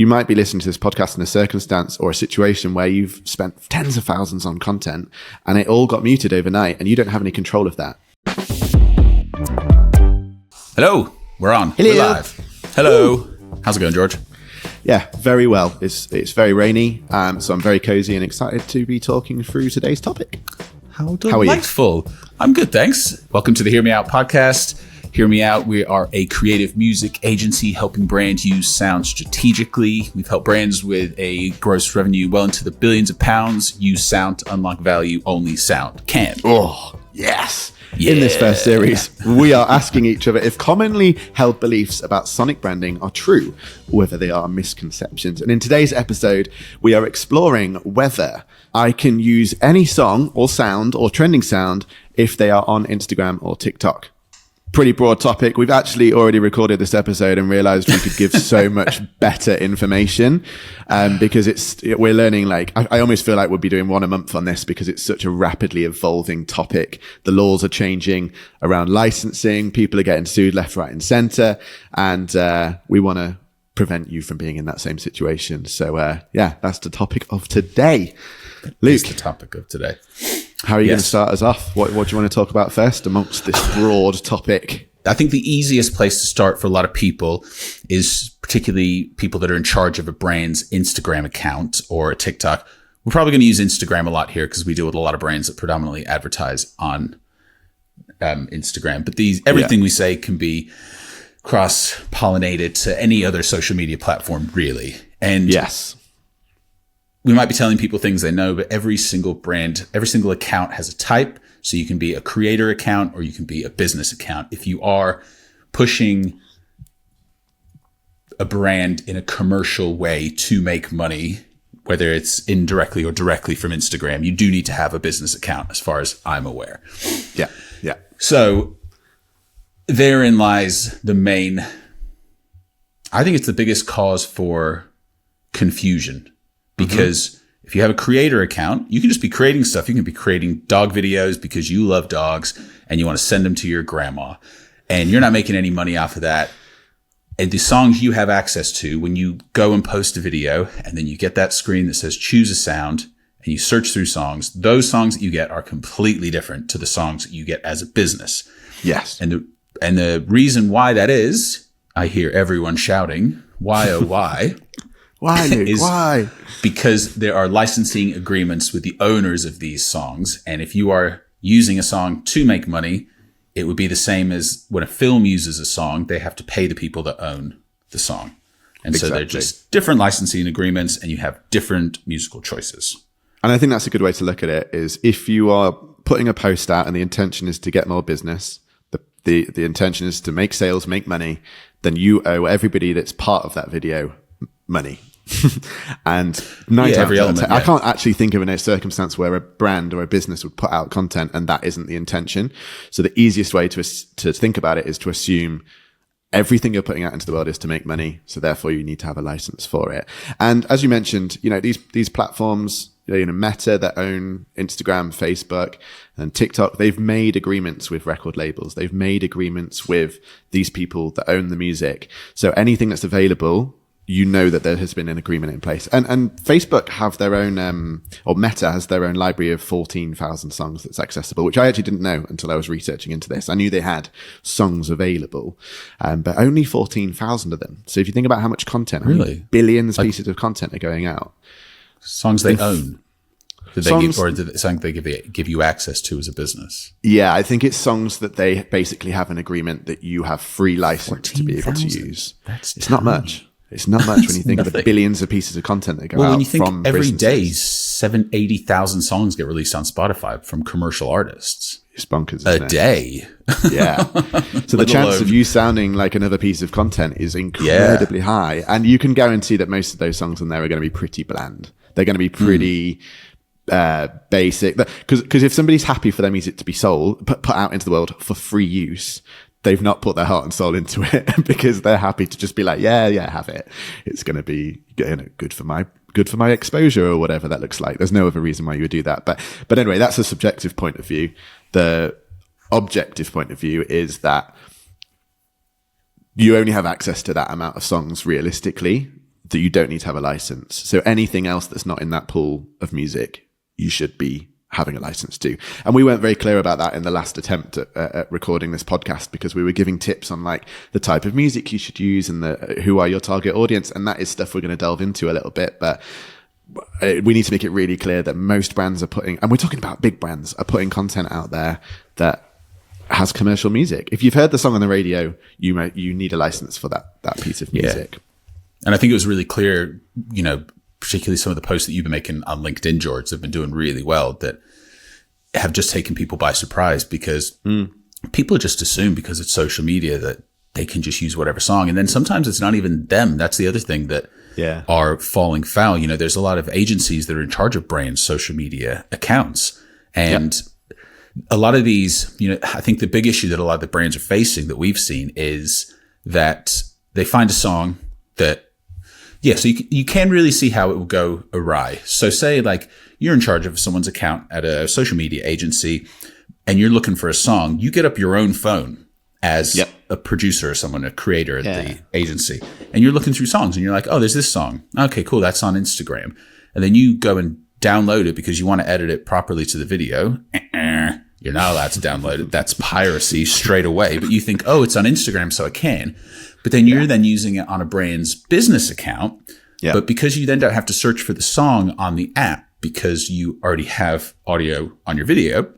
You might be listening to this podcast in a circumstance or a situation where you've spent tens of thousands on content and it all got muted overnight and you don't have any control of that. Hello, we're on. Hello. We're live. Hello. Woo. How's it going, George? Yeah, very well. It's very rainy, so I'm very cozy and excited to be talking through today's topic. How delightful. I'm good, thanks. Welcome to the Hear Me Out podcast. Hear Me Out, we are a creative music agency helping brands use sound strategically. We've helped brands with a gross revenue well into the billions of pounds use sound to unlock value only sound can. Oh, yes. Yeah. In this first series, we are asking each other if commonly held beliefs about sonic branding are true, or whether they are misconceptions. And in today's episode, we are exploring whether I can use any song or sound or trending sound if they are on Instagram or TikTok. Pretty broad topic. We've actually already recorded this episode and realized we could give so much better information because we're learning. Like I almost feel like we'll be doing one a month on this because it's such a rapidly evolving topic. The laws are changing around licensing. People are getting sued left, right, and center, and we want to prevent you from being in that same situation. So yeah, that's the topic of today. Luke, That's the topic of today. how are you going to start us off? What do you want to talk about first amongst this broad topic? I think the easiest place to start for a lot of people is particularly people that are in charge of a brand's Instagram account or a TikTok. We're probably going to use Instagram a lot here because we deal with a lot of brands that predominantly advertise on Instagram. But everything we say can be cross-pollinated to any other social media platform, really. And Yes. we might be telling people things they know, but every single brand, every single account has a type. So you can be a creator account or you can be a business account. If you are pushing a brand in a commercial way to make money, whether it's indirectly or directly from Instagram, you do need to have a business account as far as I'm aware. Yeah. Yeah. So therein lies I think it's the biggest cause for confusion. Because if you have a creator account, you can just be creating stuff. You can be creating dog videos because you love dogs and you want to send them to your grandma. And you're not making any money off of that. And the songs you have access to, when you go and post a video and then you get that screen that says choose a sound and you search through songs, those songs that you get are completely different to the songs that you get as a business. Yes. And the reason why that is, I hear everyone shouting, why, oh, why? Why, Luke? Why? Because there are licensing agreements with the owners of these songs. And if you are using a song to make money, it would be the same as when a film uses a song, they have to pay the people that own the song. And so they're just different licensing agreements and you have different musical choices. And I think that's a good way to look at it is if you are putting a post out and the intention is to get more business, the intention is to make sales, make money, then you owe everybody that's part of that video money. And every element, I can't actually think of a circumstance where a brand or a business would put out content and that isn't the intention. So the easiest way to think about it is to assume everything you're putting out into the world is to make money. So therefore you need to have a license for it. And as you mentioned, these platforms, Meta that own Instagram, Facebook and TikTok, they've made agreements with record labels. They've made agreements with these people that own the music. So anything that's available, that there has been an agreement in place. And Facebook have their own, or Meta has their own library of 14,000 songs that's accessible, which I actually didn't know until I was researching into this. I knew they had songs available, but only 14,000 of them. So if you think about how much content, really? Billions pieces of content are going out. Songs they own. Something they give you access to as a business? Yeah, I think it's songs that they basically have an agreement that you have free license to be able to use. It's not much. It's not much when you think of the billions of pieces of content that go out. Well, when you think from every businesses. day, 80,000 songs get released on Spotify from commercial artists. It's bonkers, isn't it? Day. Yeah. So the chance of you sounding like another piece of content is incredibly high. And you can guarantee that most of those songs on there are going to be pretty bland. They're going to be pretty basic. Because if somebody's happy for their music to be sold, put out into the world for free use, they've not put their heart and soul into it because they're happy to just be like, yeah, have it. It's going to be good for my exposure or whatever that looks like. There's no other reason why you would do that. But anyway, that's a subjective point of view. The objective point of view is that you only have access to that amount of songs realistically. that you don't need to have a license. So anything else that's not in that pool of music, you should be having a license to. And we weren't very clear about that in the last attempt at recording this podcast, because we were giving tips on like the type of music you should use and who are your target audience. And that is stuff we're going to delve into a little bit, but we need to make it really clear that most brands are putting, and we're talking about big brands, are putting content out there that has commercial music. If you've heard the song on the radio, you need a license for that piece of music. Yeah. And I think it was really clear, particularly some of the posts that you've been making on LinkedIn, George, have been doing really well, that have just taken people by surprise, because people just assume because it's social media that they can just use whatever song. And then sometimes it's not even them. That's the other thing that are falling foul. There's a lot of agencies that are in charge of brands' social media accounts. And a lot of these, I think the big issue that a lot of the brands are facing that we've seen is that they find a song that, so you can really see how it will go awry. So say like you're in charge of someone's account at a social media agency and you're looking for a song, you get up your own phone as a producer or someone, a creator at the agency, and you're looking through songs and you're like, oh, there's this song. Okay, cool. That's on Instagram. And then you go and download it because you want to edit it properly to the video. You're not allowed to download it. That's piracy straight away. But you think, oh, it's on Instagram, so I can. But then you're then using it on a brand's business account. Yeah. But because you then don't have to search for the song on the app because you already have audio on your video,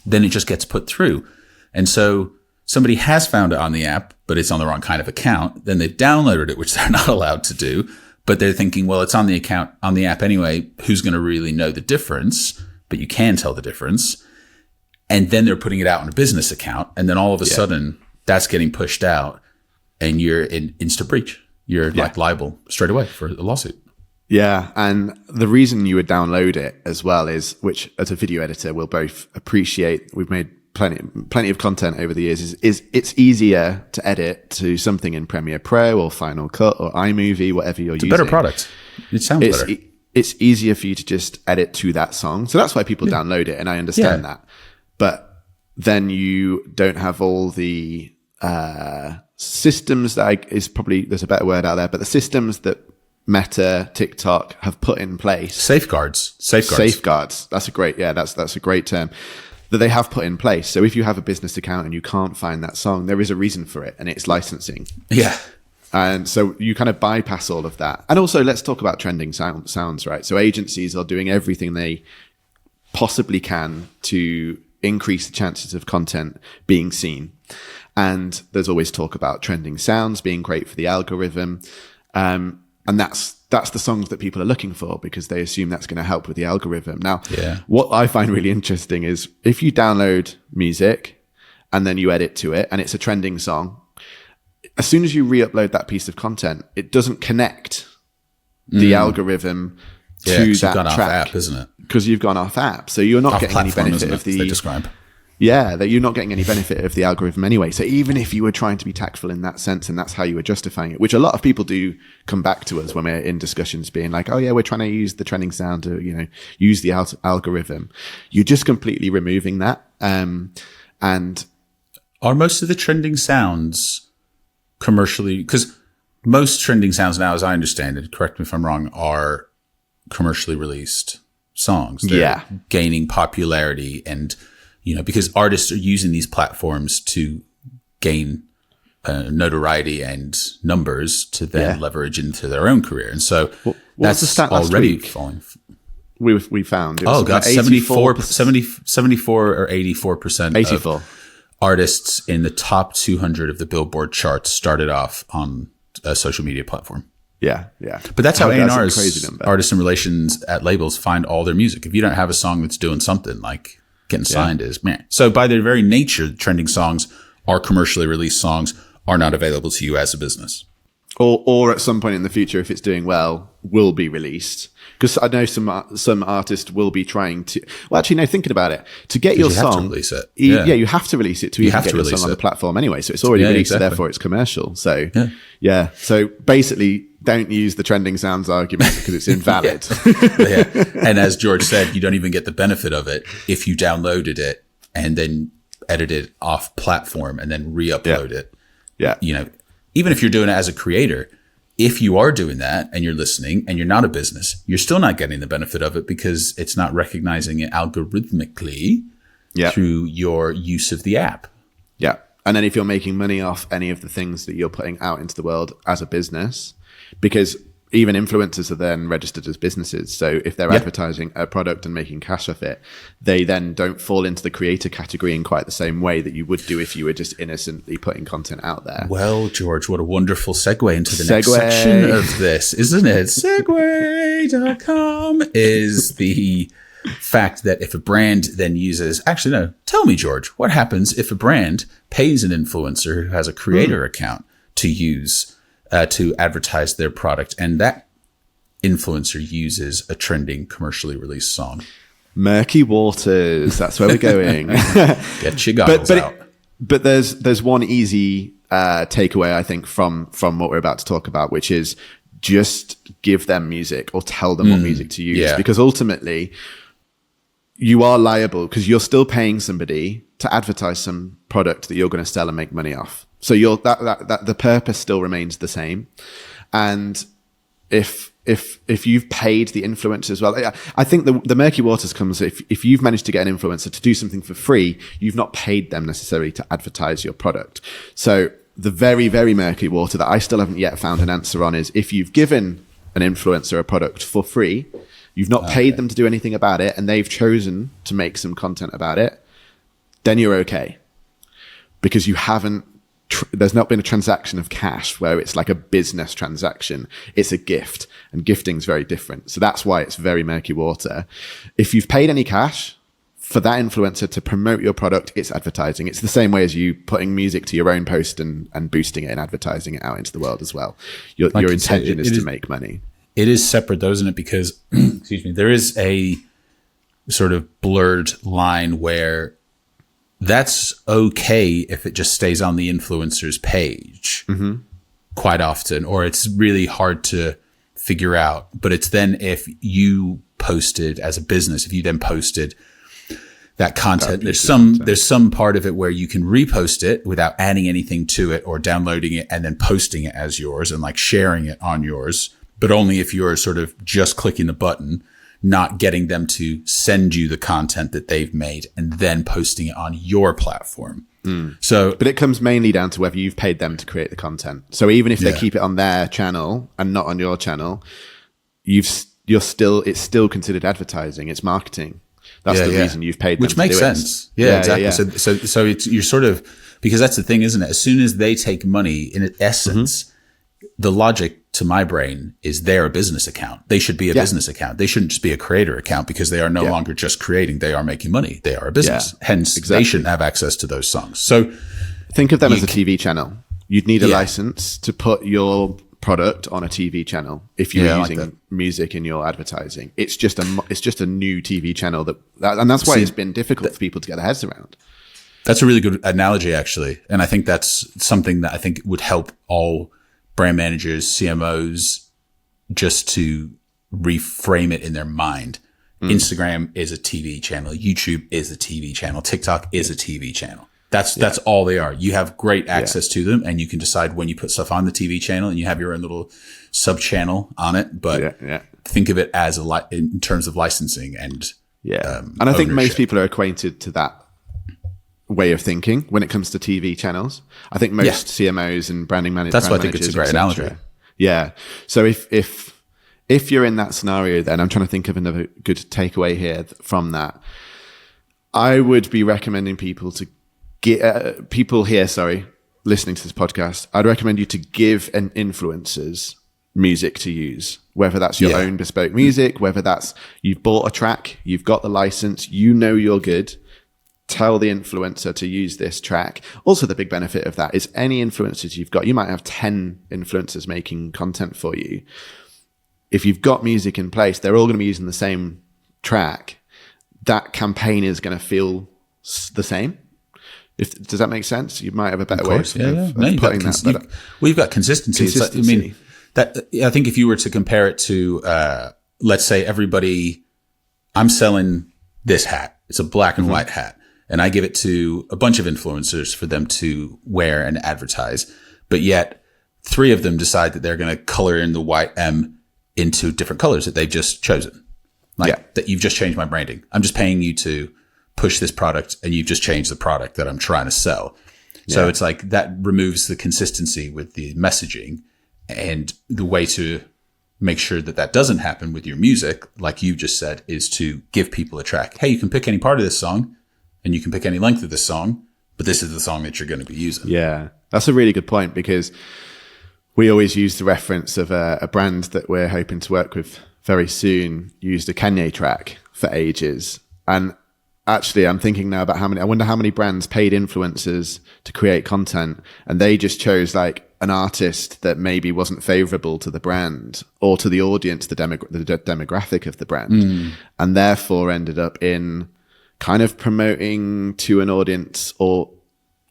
then it just gets put through. And so somebody has found it on the app, but it's on the wrong kind of account. Then they've downloaded it, which they're not allowed to do. But they're thinking, well, it's on the account, on the app anyway. Who's going to really know the difference? But you can tell the difference. And then they're putting it out on a business account. And then all of a sudden that's getting pushed out and you're in instant breach. You're like liable straight away for a lawsuit. Yeah. And the reason you would download it as well is, which as a video editor we'll both appreciate, we've made plenty of content over the years, is it's easier to edit to something in Premiere Pro or Final Cut or iMovie, whatever you're using. It's a better product. It sounds better. It's easier for you to just edit to that song. So that's why people download it. And I understand that. But then you don't have all the systems that is probably, there's a better word out there, but the systems that Meta, TikTok have put in place. Safeguards. That's a great term that they have put in place. So if you have a business account and you can't find that song, there is a reason for it, and it's licensing. Yeah. And so you kind of bypass all of that. And also let's talk about trending sounds, right? So agencies are doing everything they possibly can to increase the chances of content being seen. And there's always talk about trending sounds being great for the algorithm. And that's the songs that people are looking for because they assume that's going to help with the algorithm. Now, what I find really interesting is if you download music and then you edit to it and it's a trending song, as soon as you re-upload that piece of content, it doesn't connect the algorithm to that track. Off app, isn't it? Because you've gone off app. So you're not getting any benefit of the... They describe. Yeah, that you're not getting any benefit of the algorithm anyway. So even if you were trying to be tactful in that sense, and that's how you were justifying it, which a lot of people do come back to us when we're in discussions being like, oh yeah, we're trying to use the trending sound to, use the algorithm. You're just completely removing that. And are most of the trending sounds commercially, because most trending sounds now, as I understand it, correct me if I'm wrong, are commercially released songs. They're gaining popularity and, because artists are using these platforms to gain notoriety and numbers to then leverage into their own career. And so that's the stat already falling. We found. It was 74 or 84% of artists in the top 200 of the Billboard charts started off on a social media platform. Yeah. But that's how A&R's, artists and relations at labels, find all their music. If you don't have a song that's doing something, like getting signed is man. So by their very nature, trending songs are commercially released songs, are not available to you as a business. Or at some point in the future, if it's doing well, will be released. Because I know some artists will be trying to. Well, actually, no. Thinking about it, to get your song, have to release it. You have to release it to even get your song on the platform anyway. So it's already released, so therefore it's commercial. So So basically, don't use the trending sounds argument because it's invalid. And as George said, you don't even get the benefit of it if you downloaded it and then edited it off platform and then re-upload it. Yeah. Even if you're doing it as a creator, if you are doing that and you're listening and you're not a business, you're still not getting the benefit of it because it's not recognizing it algorithmically through your use of the app. Yeah. And then if you're making money off any of the things that you're putting out into the world as a business, because even influencers are then registered as businesses. So if they're advertising a product and making cash off it, they then don't fall into the creator category in quite the same way that you would do if you were just innocently putting content out there. Well, George, what a wonderful segue into the next section of this, isn't it? Segway.com is the fact that if a brand then uses, actually, no, tell me, George, what happens if a brand pays an influencer who has a creator account to use to advertise their product, and that influencer uses a trending commercially released song? Murky waters. That's where we're going. Get your goggles out. But there's one easy takeaway, I think, from what we're about to talk about, which is just give them music or tell them what music to use, because ultimately you are liable because you're still paying somebody to advertise some product that you're going to sell and make money off. So that the purpose still remains the same. And if you've paid the influencer as well, I think the murky waters comes if you've managed to get an influencer to do something for free, you've not paid them necessarily to advertise your product. So the very, very murky water that I still haven't yet found an answer on is if you've given an influencer a product for free, you've not paid them to do anything about it, and they've chosen to make some content about it, then you're okay. Because you haven't, there's not been a transaction of cash where it's like a business transaction. It's a gift, and gifting's very different. So that's why it's very murky water. If you've paid any cash for that influencer to promote your product, it's advertising. It's the same way as you putting music to your own post and boosting it and advertising it out into the world as well. Your intention is to make money. It is separate though, isn't it? Because, excuse me, there is a sort of blurred line where that's okay if it just stays on the influencer's page quite often, or it's really hard to figure out. But it's then if you posted as a business, if you then posted that content, there's some part of it where you can repost it without adding anything to it or downloading it and then posting it as yours and like sharing it on yours, but only if you're sort of just clicking the button, not getting them to send you the content that they've made and then posting it on your platform. So, but it comes mainly down to whether you've paid them to create the content. So even if they keep it on their channel and not on your channel, it's still considered advertising. It's marketing. That's the reason you've paid them. Which makes sense. Yeah, exactly. Yeah. So you're sort of, because that's the thing, isn't it? As soon as they take money, in essence, the logic to my brain is they're a business account. They should be a business account. They shouldn't just be a creator account because they are no longer just creating. They are making money. They are a business. Hence, they shouldn't have access to those songs. So think of them as a TV channel. You'd need a license to put your product on a TV channel if you're using music in your advertising. It's just a new TV channel and that's why it's been difficult for people to get their heads around. That's a really good analogy, actually. And I think that's something that I think would help all brand managers, CMOs, just to reframe it in their mind. Instagram is a TV channel. YouTube is a TV channel. TikTok is a TV channel. That's all they are. You have great access to them, and you can decide when you put stuff on the TV channel, and you have your own little sub channel on it. But think of it as in terms of licensing and and I think most people are acquainted to that way of thinking when it comes to TV channels. I think most CMOs and branding managers. That's why I think it's a great analogy. Yeah. So if you're in that scenario, then I'm trying to think of another good takeaway here from that. I would be recommending people to get listening to this podcast. I'd recommend you to give an influencers music to use, whether that's your own bespoke music, whether that's you've bought a track, you've got the license, you're good. Tell the influencer to use this track. Also, the big benefit of that is any influencers you've got, you might have 10 influencers making content for you. If you've got music in place, they're all going to be using the same track. That campaign is going to feel the same. Does that make sense? You might have a better way of putting that. We've got consistency. I think if you were to compare it to, let's say I'm selling this hat. It's a black and white hat. And I give it to a bunch of influencers for them to wear and advertise. But yet 3 of them decide that they're going to color in the white M into different colors that they've just chosen. Like that you've just changed my branding. I'm just paying you to push this product and you've just changed the product that I'm trying to sell. So it's like that removes the consistency with the messaging, and the way to make sure that that doesn't happen with your music, like you just said, is to give people a track. Hey, you can pick any part of this song and you can pick any length of this song, but this is the song that you're going to be using. Yeah, that's a really good point, because we always use the reference of a brand that we're hoping to work with very soon used a Kanye track for ages. And actually, I'm thinking now about I wonder how many brands paid influencers to create content, and they just chose like an artist that maybe wasn't favorable to the brand or to the audience, the demographic of the brand, and therefore ended up in kind of promoting to an audience or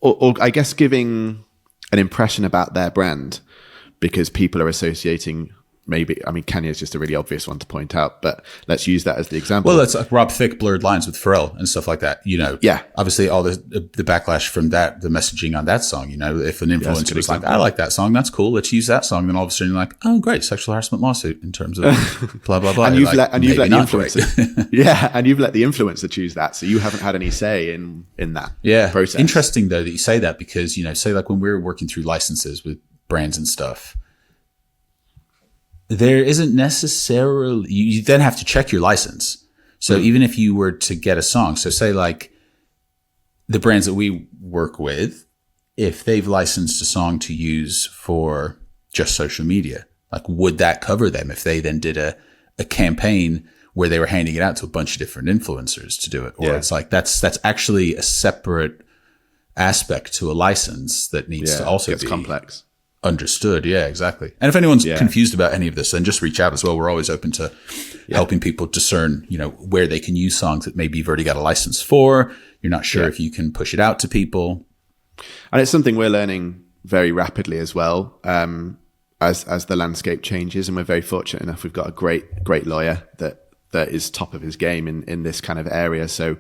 I guess giving an impression about their brand, because people are associating. Maybe, I mean, Kanye is just a really obvious one to point out, but let's use that as the example. Well, that's like Rob Thicke, Blurred Lines with Pharrell and stuff like that. You know, obviously all the backlash from that, the messaging on that song, you know, if an influencer was like, I like that song, that's cool, let's use that song. Then all of a sudden you're like, oh, great, sexual harassment lawsuit in terms of blah, blah, blah. And you've let the influencer, and you've let the influencer choose that. So you haven't had any say in that process. Interesting though that you say that, because, you know, say like when we're working through licenses with brands and stuff, there isn't necessarily, you then have to check your license. So even if you were to get a song, so say like the brands that we work with, if they've licensed a song to use for just social media, like would that cover them if they then did a campaign where they were handing it out to a bunch of different influencers to do it? Or it's like, that's actually a separate aspect to a license that needs to also be complex. Understood. Yeah, exactly. And if anyone's confused about any of this, then just reach out as well. We're always open to helping people discern, you know, where they can use songs that maybe you've already got a license for. You're not sure if you can push it out to people. And it's something we're learning very rapidly as well, as the landscape changes. And we're very fortunate enough. We've got a great lawyer that is top of his game in this kind of area. So,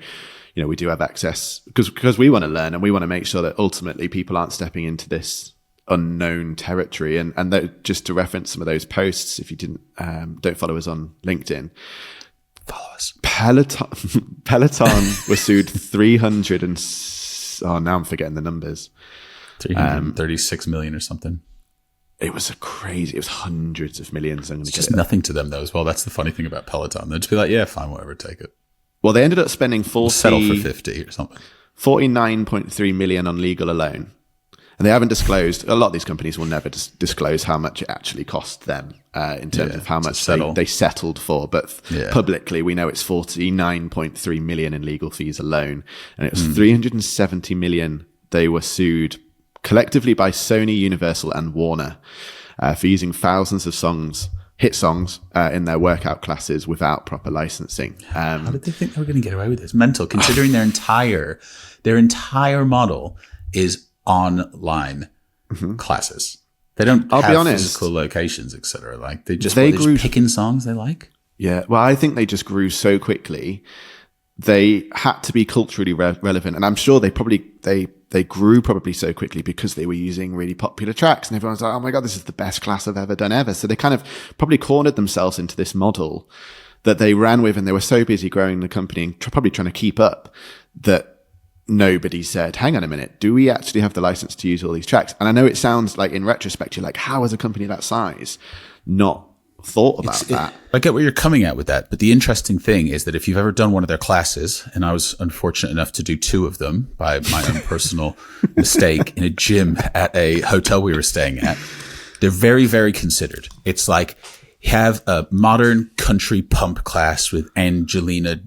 you know, we do have access because we want to learn, and we want to make sure that ultimately people aren't stepping into this unknown territory. And just to reference some of those posts, if you don't follow us on LinkedIn, follow us. Peloton was sued 300 and now I'm forgetting the numbers. 336 million or something. It was it was hundreds of millions. It's just nothing to them though as well. That's the funny thing about Peloton. They'd just be like, yeah, fine, whatever, take it. Well, they ended up spending settle for 50 or something. 49.3 million on legal alone. And they haven't disclosed, a lot of these companies will never disclose how much it actually cost them in terms of how much they settled for. But publicly, we know it's 49.3 million in legal fees alone. And it was 370 million they were sued collectively by Sony, Universal and Warner for using thousands of hit songs in their workout classes without proper licensing. How did they think they were going to get away with this? Mental, considering their entire model is online classes. They don't have physical locations, etc. Like they're just picking songs they like. Yeah, well, I think they just grew so quickly. They had to be culturally relevant, and I'm sure they grew probably so quickly because they were using really popular tracks, and everyone's like, "Oh my god, this is the best class I've ever done ever." So they kind of probably cornered themselves into this model that they ran with, and they were so busy growing the company and probably trying to keep up that nobody said, hang on a minute, do we actually have the license to use all these tracks? And I know it sounds like in retrospect, you're like, how is a company that size not thought about that? I get where you're coming at with that. But the interesting thing is that if you've ever done one of their classes, and I was unfortunate enough to do 2 of them by my own personal mistake in a gym at a hotel we were staying at, they're very, very considered. It's like have a modern country pump class with Angelina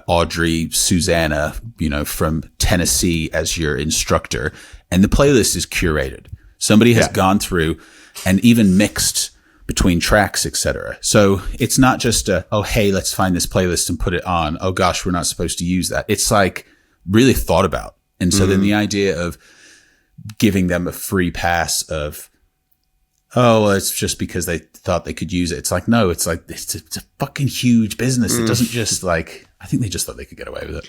Audrey, Susanna, you know, from Tennessee as your instructor. And the playlist is curated. Somebody has gone through and even mixed between tracks, etc. So it's not just hey, let's find this playlist and put it on. Oh gosh, we're not supposed to use that. It's like really thought about. And so then the idea of giving them a free pass of, oh, well, it's just because they thought they could use it. It's like, no, it's like, it's a fucking huge business. It doesn't just like, I think they just thought they could get away with it.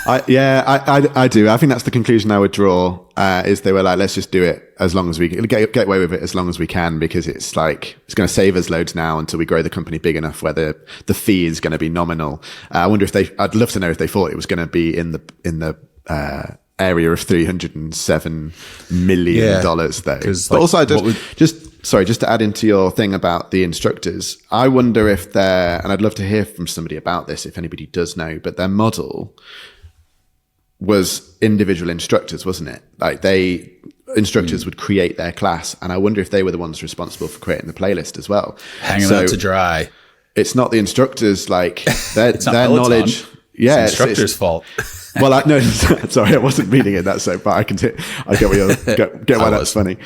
I do. I think that's the conclusion I would draw, is they were like, let's just do it as long as we get away with it as long as we can, because it's like, it's going to save us loads now until we grow the company big enough where the fee is going to be nominal. I'd love to know if they thought it was going to be in the area of $307 million though. But also just to add into your thing about the instructors, I wonder if and I'd love to hear from somebody about this if anybody does know, but their model was individual instructors, wasn't it? Like instructors would create their class, and I wonder if they were the ones responsible for creating the playlist as well. Hanging out to dry. It's not the instructors, like their knowledge. Yeah, it's the instructor's fault. Well, no, sorry, I wasn't reading it that so, but I get why that's funny.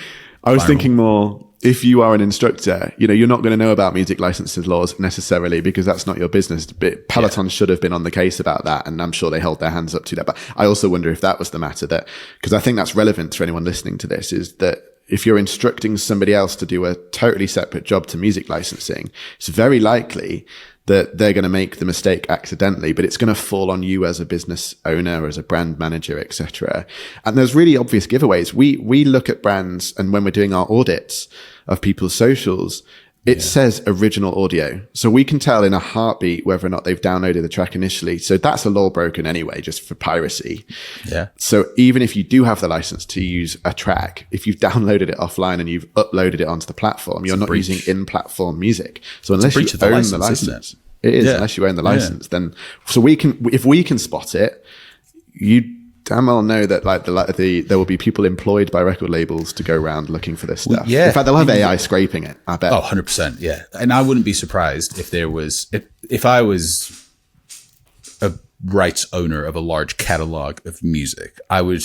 I was thinking more, if you are an instructor, you're not going to know about music licenses laws necessarily, because that's not your business. But Peloton should have been on the case about that, and I'm sure they held their hands up to that. But I also wonder if that was the matter, because I think that's relevant to anyone listening to this, is that if you're instructing somebody else to do a totally separate job to music licensing, it's very likely that they're going to make the mistake accidentally, but it's going to fall on you as a business owner, as a brand manager, etc. And there's really obvious giveaways. We look at brands, and when we're doing our audits of people's socials, it says original audio. So we can tell in a heartbeat whether or not they've downloaded the track initially. So that's a law broken anyway, just for piracy. Yeah. So even if you do have the license to use a track, if you've downloaded it offline and you've uploaded it onto the platform, you're not using in-platform music. So unless you own the license, it is, unless you own the license, then, so if we can spot it, you damn well know that there will be people employed by record labels to go around looking for this stuff. In fact, they'll have AI scraping it, I bet. 100%. Yeah. And I wouldn't be surprised if I was a rights owner of a large catalog of music, I would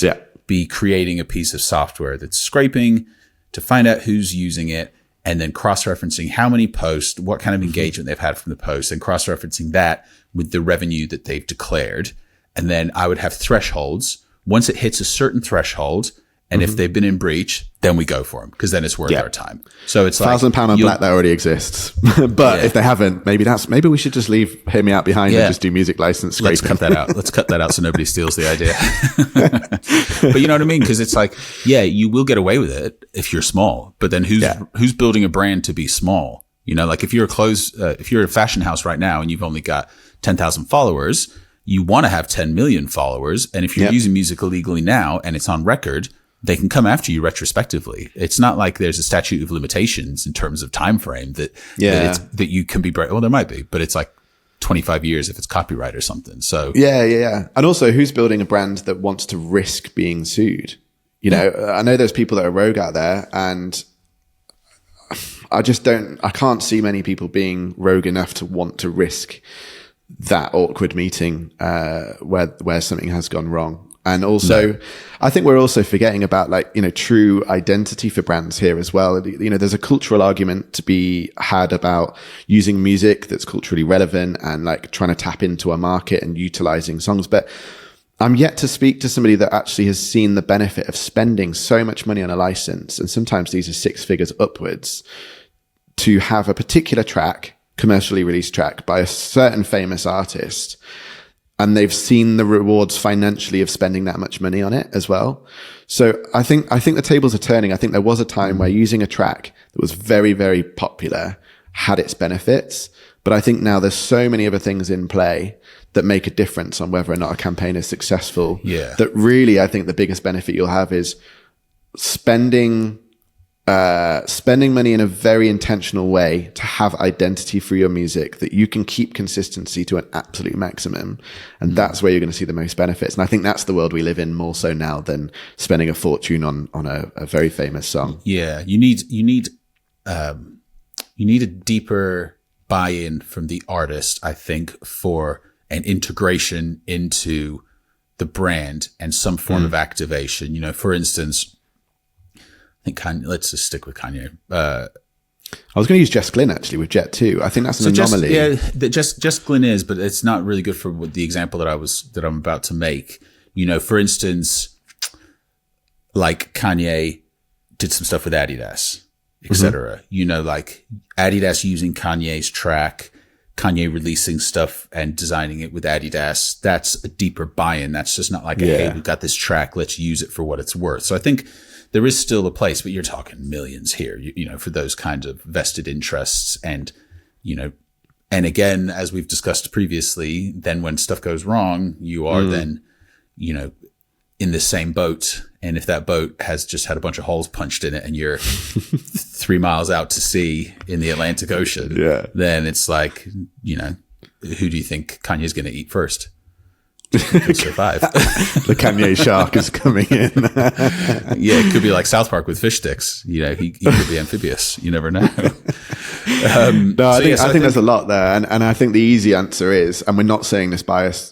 be creating a piece of software that's scraping to find out who's using it, and then cross-referencing how many posts, what kind of engagement they've had from the post, and cross-referencing that with the revenue that they've declared. And then I would have thresholds. Once it hits a certain threshold, and if they've been in breach, then we go for them, because then it's worth our time. So it's like £1,000 on black that already exists. But if they haven't, maybe we should just leave Hear Me Out behind and just do music license scraping. Let's cut that out. Let's cut that out so nobody steals the idea. But you know what I mean? Because it's like, you will get away with it if you're small. But then who's building a brand to be small? Like if you're if you're a fashion house right now and you've only got 10,000 followers, you want to have 10 million followers. And if you're using music illegally now and it's on record, they can come after you retrospectively. It's not like there's a statute of limitations in terms of time frame that you can be well, there might be, but it's like 25 years if it's copyright or something. So yeah. And also, who's building a brand that wants to risk being sued? I know there's people that are rogue out there, and I can't see many people being rogue enough to want to risk that awkward meeting where something has gone wrong. And also, I think we're also forgetting about true identity for brands here as well. There's a cultural argument to be had about using music that's culturally relevant and trying to tap into a market and utilizing songs. But I'm yet to speak to somebody that actually has seen the benefit of spending so much money on a license, and sometimes these are 6 figures upwards, to have a particular track, commercially released track by a certain famous artist, and they've seen the rewards financially of spending that much money on it as well. So I think the tables are turning. I think there was a time where using a track that was very, very popular had its benefits, but I think now there's so many other things in play that make a difference on whether or not a campaign is successful. That really, I think the biggest benefit you'll have is spending money in a very intentional way to have identity for your music, that you can keep consistency to an absolute maximum. And that's where you're going to see the most benefits. And I think that's the world we live in more so now than spending a fortune on a very famous song. Yeah. You need a deeper buy-in from the artist, I think, for an integration into the brand and some form of activation. For instance, I think Kanye, let's just stick with Kanye. I was going to use Jess Glynn actually with Jet 2. I think that's an anomaly. Jess Glynn is, but it's not really good for the example that I'm about to make. For instance, like Kanye did some stuff with Adidas, etc. Like Adidas using Kanye's track Kanye releasing stuff and designing it with Adidas, that's a deeper buy-in. That's just not like, hey, we've got this track, let's use it for what it's worth. So I think there is still a place, but you're talking millions here, you know, for those kinds of vested interests. And, you know, and again, as we've discussed previously, then when stuff goes wrong, you are then, you know, in the same boat. And if that boat has just had a bunch of holes punched in it and you're 3 miles out to sea in the Atlantic Ocean, then it's like, you know, who do you think Kanye's going to eat first? To survive. The Kanye shark is coming in. Yeah, it could be like South Park with fish sticks. You know, he could be amphibious. You never know. I think there's a lot there. And I think the easy answer is, and we're not saying this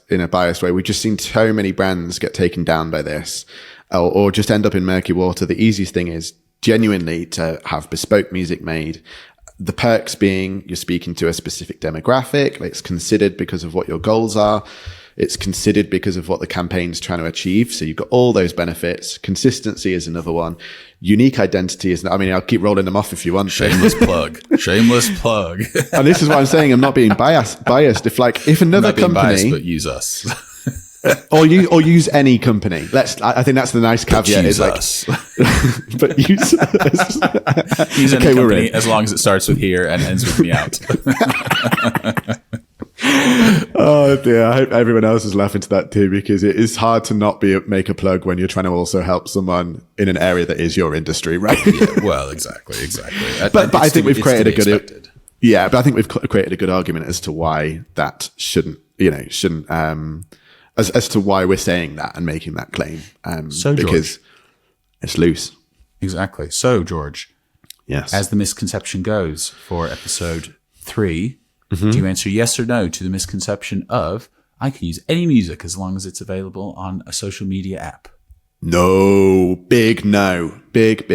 in a biased way, we've just seen so many brands get taken down by this or just end up in murky water. The easiest thing is genuinely to have bespoke music made. The perks being you're speaking to a specific demographic. It's considered because of what your goals are. It's considered because of what the campaign's trying to achieve. So you've got all those benefits. Consistency is another one. Unique identity is, I mean, I'll keep rolling them off if you want. Shameless plug. Shameless plug. And this is why I'm saying I'm not being biased. If another not being company, biased, but use us. or use any company. I think that's the nice caveat. Use is like, us. But use us. Use any company as long as it starts with here and ends with me out. Oh dear, I hope everyone else is laughing to that too, because it is hard to not make a plug when you're trying to also help someone in an area that is your industry, right? Yeah, well, exactly. But I think we've created a good, but I think we've created a good argument as to why that shouldn't, as to why we're saying that and making that claim. Because it's loose. Exactly. So, George, yes, as the misconception goes for episode 3. Do you answer yes or no to the misconception of I can use any music as long as it's available on a social media app? No. Big no. Big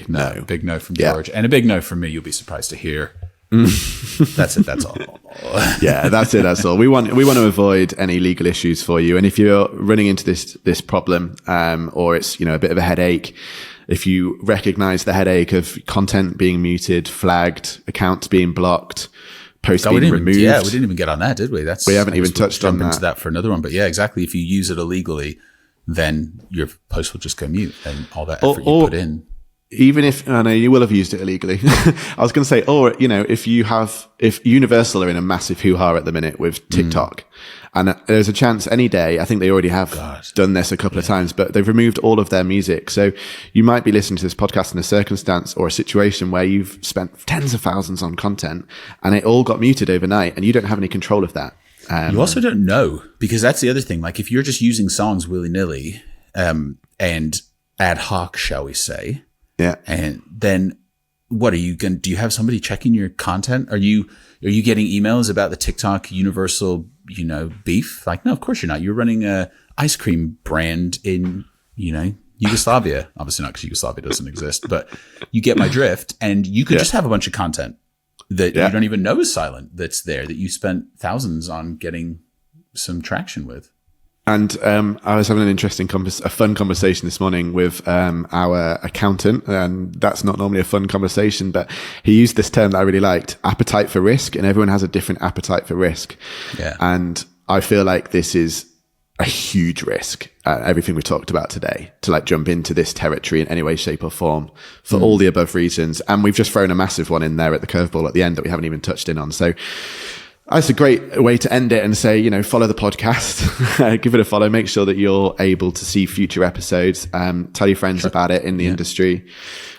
no. Big no from George. And a big no from me, you'll be surprised to hear. That's it. That's all. Yeah, that's it. That's all. We want to avoid any legal issues for you. And if you're running into this problem, or it's, a bit of a headache, if you recognize the headache of content being muted, flagged, accounts being blocked, posts being removed. We didn't even get on that, did we? We haven't even touched on that. Into that for another one. But yeah, exactly. If you use it illegally, then your post will just go mute and all that effort you put in. Even if, I know you will have used it illegally. I was going to say, or, if Universal are in a massive hoo-ha at the minute with TikTok, and there's a chance any day, I think they already have done this a couple of times, but they've removed all of their music. So you might be listening to this podcast in a circumstance or a situation where you've spent tens of thousands on content and it all got muted overnight and you don't have any control of that. You also don't know, because that's the other thing. Like if you're just using songs willy-nilly, and ad hoc, shall we say, yeah. And then what are you going to, do you have somebody checking your content? Are you getting emails about the TikTok Universal, beef? Like, no, of course you're not. You're running a ice cream brand in, Yugoslavia. Obviously not, because Yugoslavia doesn't exist, but you get my drift. And you could just have a bunch of content that you don't even know is silent that's there, that you spent thousands on getting some traction with. And I was having a fun conversation this morning with our accountant, and that's not normally a fun conversation, but he used this term that I really liked, appetite for risk, and everyone has a different appetite for risk. Yeah. And I feel like this is a huge risk, everything we talked about today, to jump into this territory in any way, shape or form for all the above reasons. And we've just thrown a massive one in there at the curveball at the end that we haven't even touched in on. So that's a great way to end it and say, follow the podcast, give it a follow, make sure that you're able to see future episodes, tell your friends about it in the industry.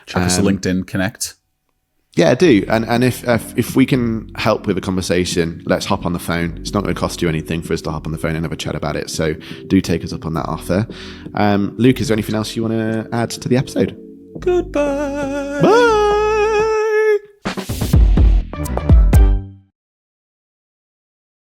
Check us a LinkedIn Connect. Yeah, do. And if we can help with a conversation, let's hop on the phone. It's not going to cost you anything for us to hop on the phone and have a chat about it. So do take us up on that offer. Luke, is there anything else you want to add to the episode? Goodbye. Bye.